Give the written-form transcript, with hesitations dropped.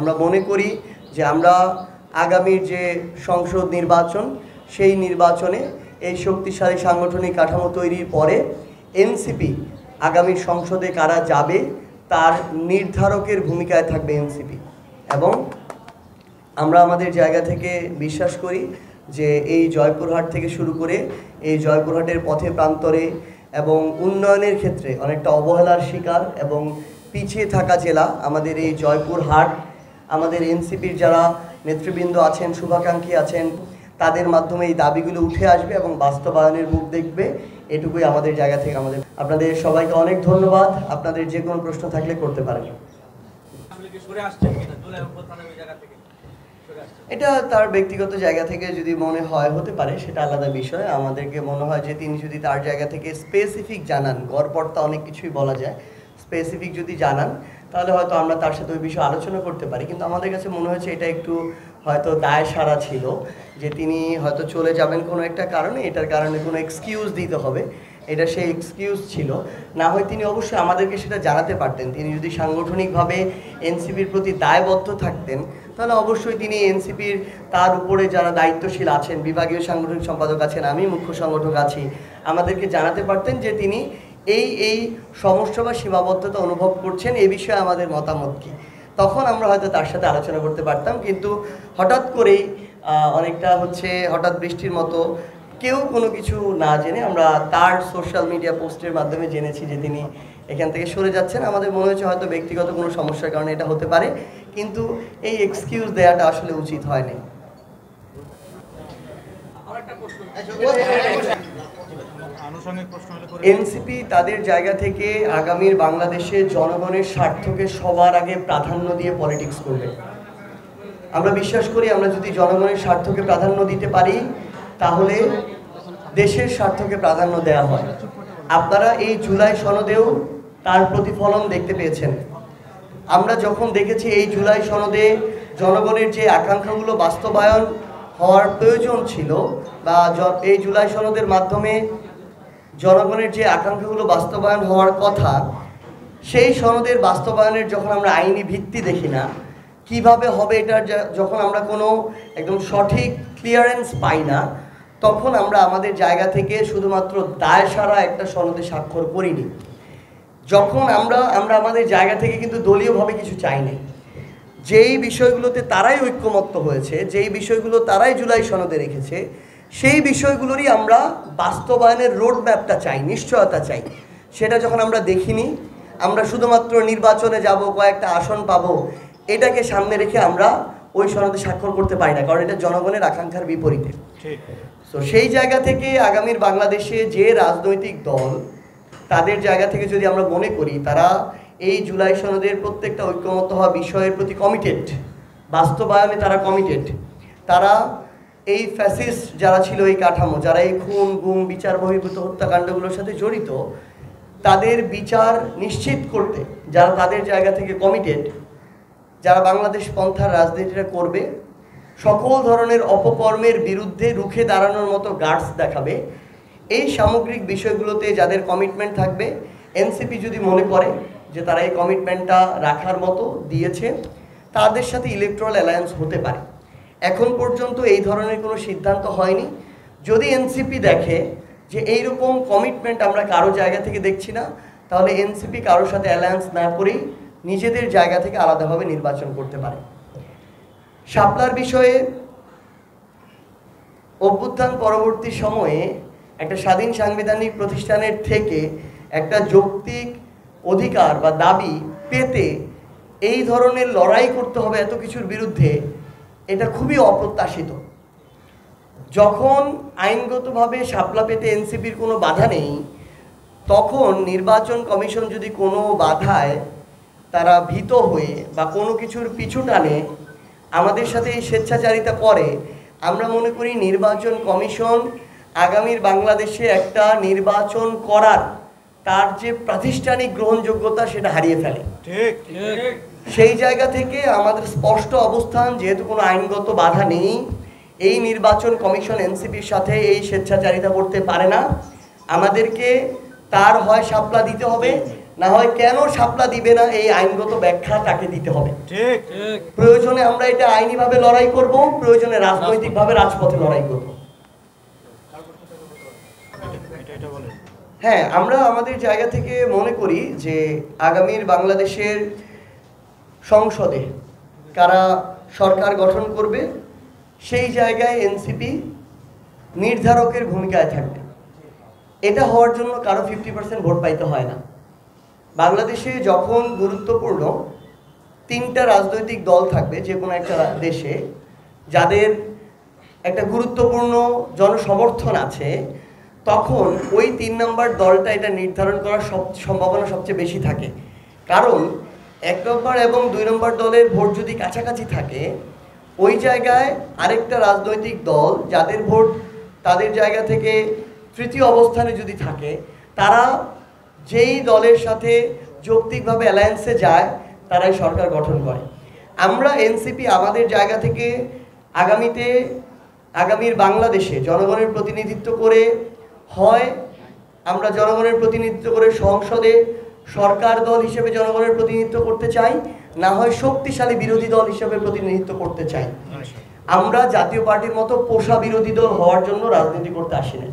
আমরা মনে করি যে আমরা আগামীর যে সংসদ নির্বাচন সেই নির্বাচনে এই শক্তিশালী সাংগঠনিক কাঠামো তৈরির পরে এনসিপি আগামী সংসদে কারা যাবে তার নির্ধারকের ভূমিকায় থাকবে এনসিপি। এবং আমরা আমাদের জায়গা থেকে বিশ্বাস করি যে এই জয়পুরহাট থেকে শুরু করে এই জয়পুরহাটের পথে প্রান্তরে এবং উন্নয়নের ক্ষেত্রে অনেকটা অবহেলার শিকার এবং পিছিয়ে থাকা জেলা আমাদের এই জয়পুরহাট, আমাদের এনসিপির যারা নেতৃবৃন্দ আছেন, শুভাকাঙ্ক্ষী আছেন, তাদের মাধ্যমে এই দাবিগুলো উঠে আসবে এবং বাস্তবায়নের মুখ দেখবে। এটুকুই আমাদের জায়গা থেকে আপনাদের সবাইকে অনেক ধন্যবাদ। আপনাদের যে কোনো প্রশ্ন থাকলে করতে পারেন। এটা তার ব্যক্তিগত জায়গা থেকে যদি মনে হয় হতে পারে, সেটা আলাদা বিষয়। আমাদেরকে মনে হয় যে তিনি যদি তার জায়গা থেকে স্পেসিফিক জানান, গড়পড়তা অনেক কিছুই বলা যায়, স্পেসিফিক যদি জানান তাহলে হয়তো আমরা তার সাথে ওই বিষয়ে আলোচনা করতে পারি। কিন্তু আমাদের কাছে মনে হয়েছে এটা একটু হয়তো দায় সারা ছিল যে তিনি হয়তো চলে যাবেন কোনো একটা কারণে, এটার কারণে কোনো এক্সকিউজ দিতে হবে, এটা সেই এক্সকিউজ ছিল না। হয় তিনি অবশ্যই আমাদেরকে সেটা জানাতে পারতেন। তিনি যদি সাংগঠনিকভাবে এনসিপির প্রতি দায়বদ্ধ থাকতেন তাহলে অবশ্যই তিনি এনসিপির তার উপরে যারা দায়িত্বশীল আছেন, বিভাগীয় সাংগঠনিক সম্পাদক আছেন, আমি মুখ্য সংগঠক আছি, আমাদেরকে জানাতে পারতেন যে তিনি এই সমস্যা বা সীমাবদ্ধতা অনুভব করছেন, এই বিষয়ে আমাদের মতামত কী। তখন আমরা হয়তো তার সাথে আলোচনা করতে পারতাম। কিন্তু হঠাৎ করেই অনেকটা হঠাৎ বৃষ্টির মতো কেউ কোনো কিছু না জেনে আমরা তার সোশ্যাল মিডিয়া পোস্টের মাধ্যমে জেনেছি যে তিনি এখান থেকে সরে যাচ্ছেন। আমাদের মনে হয়েছে হয়তো ব্যক্তিগত কোনো সমস্যার কারণে এটা হতে পারে, কিন্তু এই এক্সকিউজ দেওয়াটা আসলে উচিত হয়নি। এনসিপি তাদের জায়গা থেকে আগামীর বাংলাদেশে জনগণের স্বার্থকে সবার আগে প্রাধান্য দিয়ে পলিটিক্স করবে। আমরা বিশ্বাস করি আমরা যদি জনগণের স্বার্থকে প্রাধান্য দিতে পারি তাহলে দেশের স্বার্থকে প্রাধান্য দেওয়া হয়। আপনারা এই জুলাই সনদেও তার প্রতিফলন দেখতে পেয়েছেন। আমরা যখন দেখেছি এই জুলাই সনদে জনগণের যে আকাঙ্ক্ষাগুলো বাস্তবায়ন হওয়ার প্রয়োজন ছিল, বা এই জুলাই সনদের মাধ্যমে জনগণের যে আকাঙ্ক্ষাগুলো বাস্তবায়ন হওয়ার কথা, সেই সনদের বাস্তবায়নের যখন আমরা আইনি ভিত্তি দেখি না, কিভাবে হবে এটার যখন আমরা কোনো একদম সঠিক ক্লিয়ারেন্স পাই না, তখন আমরা আমাদের জায়গা থেকে শুধুমাত্র দায় সারা একটা সনদে স্বাক্ষর করিনি। যখন আমরা আমাদের জায়গা থেকে কিন্তু দলীয়ভাবে কিছু চাইনি। যেই বিষয়গুলোতে তারাই ঐক্যমত্য হয়েছে, যেই বিষয়গুলো তারাই জুলাই সনদে রেখেছে, সেই বিষয়গুলোরই আমরা বাস্তবায়নের রোড ম্যাপটা চাই, নিশ্চয়তা চাই। সেটা যখন আমরা দেখিনি, আমরা শুধুমাত্র নির্বাচনে যাব, কয়েকটা আসন পাবো, এটাকে সামনে রেখে আমরা ওই সনদে স্বাক্ষর করতে পারি না, কারণ এটা জনগণের আকাঙ্ক্ষার বিপরীতে। তো সেই জায়গা থেকে আগামীর বাংলাদেশে যে রাজনৈতিক দল, তাদের জায়গা থেকে যদি আমরা মনে করি তারা এই জুলাই সনদের প্রত্যেকটা ঐক্যমত্য হওয়া বিষয়ের প্রতি কমিটেড, বাস্তবায়নে তারা কমিটেড, তারা এই ফ্যাসিস্ট যারা ছিল, এই কাঠামো, যারা এই খুন গুম বিচার বহির্ভূত হত্যাকাণ্ডগুলোর সাথে জড়িত, তাদের বিচার নিশ্চিত করতে যারা তাদের জায়গা থেকে কমিটেড, যারা বাংলাদেশ পন্থার রাজনীতিটা করবে, সকল ধরনের অপকর্মের বিরুদ্ধে রুখে দাঁড়ানোর মতো গার্ডস দেখাবে, এই সামগ্রিক বিষয়গুলোতে যাদের কমিটমেন্ট থাকবে, এনসিপি যদি মনে করে যে তারা এই কমিটমেন্টটা রাখার মতো দিয়েছে, তাদের সাথে ইলেকট্রাল অ্যালায়েন্স হতে পারে। এখন পর্যন্ত এই ধরনের কোনো সিদ্ধান্ত হয়নি। যদি এনসিপি দেখে যে এইরকম কমিটমেন্ট আমরা কারো জায়গা থেকে দেখছি না, তাহলে এনসিপি কারোর সাথে অ্যালায়েন্স না করেই নিজেদের জায়গা থেকে আলাদাভাবে নির্বাচন করতে পারে। শাপলার বিষয়ে অভ্যুত্থান পরবর্তী সময়ে একটা স্বাধীন সাংবিধানিক প্রতিষ্ঠানের থেকে একটা যৌক্তিক অধিকার বা দাবি পেতে এই ধরনের লড়াই করতে হবে এত কিছুর বিরুদ্ধে, এটা খুবই অপ্রত্যাশিত। যখন আইনগতভাবে শাপলা পেতে এনসিপির কোনো বাধা নেই, তখন নির্বাচন কমিশন যদি কোনো বাধায় তারা ভীত হয়ে বা কোনো কিছুর পিছু টানে আমাদের সাথে এই স্বেচ্ছাচারিতা করে, আমরা মনে করি নির্বাচন কমিশন আগামীর বাংলাদেশে একটা নির্বাচন করার তার যে প্রাতিষ্ঠানিক গ্রহণযোগ্যতা সেটা হারিয়ে ফেলে। সেই জায়গা থেকে আমাদের স্পষ্ট অবস্থান, যেহেতু কোনো আইনগত বাধা নেই, এই নির্বাচন কমিশন এনসিপির সাথে এই স্বেচ্ছাচারিতা করতে পারে না। আমাদেরকে তার হয় শাপলা দিতে হবে, না হয় কেন শাপলা দিবে না এই আইনগত ব্যাখ্যা তাকে দিতে হবে। ঠিক। প্রয়োজনে আমরা এটা আইনিভাবে লড়াই করব, প্রয়োজনে রাজনৈতিকভাবে রাজপথে লড়াই করব। হ্যাঁ, আমরা আমাদের জায়গা থেকে মনে করি যে আগামীর বাংলাদেশের সংসদে কারা সরকার গঠন করবে সেই জায়গায় এনসিপি নির্ধারকের ভূমিকায় থাকবে। এটা হওয়ার জন্য কারো 50% ভোট পাইতে হয় না। বাংলাদেশে যখন গুরুত্বপূর্ণ 3টা রাজনৈতিক দল থাকবে যে কোনো একটা দেশে, যাদের একটা গুরুত্বপূর্ণ জনসমর্থন আছে, তখন ওই 3 নম্বর দলটা এটা নির্ধারণ করার সম্ভাবনা সবচেয়ে বেশি থাকে। কারণ 1 নম্বর এবং 2 নম্বর দলের ভোট যদি কাছাকাছি থাকে, ওই জায়গায় আরেকটা রাজনৈতিক দল যাদের ভোট তাদের জায়গা থেকে তৃতীয় অবস্থানে যদি থাকে, তারা যেই দলের সাথে যৌক্তিকভাবে অ্যালায়েন্সে যায় তারাই সরকার গঠন করে। আমরা এনসিপি আমাদের জায়গা থেকে আগামীর বাংলাদেশে জনগণের প্রতিনিধিত্ব করে, হয় আমরা জনগণের প্রতিনিধিত্ব করে সংসদে সরকার দল হিসেবে জনগণের প্রতিনিধিত্ব করতে চাই, না হয় শক্তিশালী বিরোধী দল হিসেবে প্রতিনিধিত্ব করতে চাই। আমরা জাতীয় পার্টির মতো পোষা বিরোধী দল হওয়ার জন্য রাজনীতি করতে আসি না।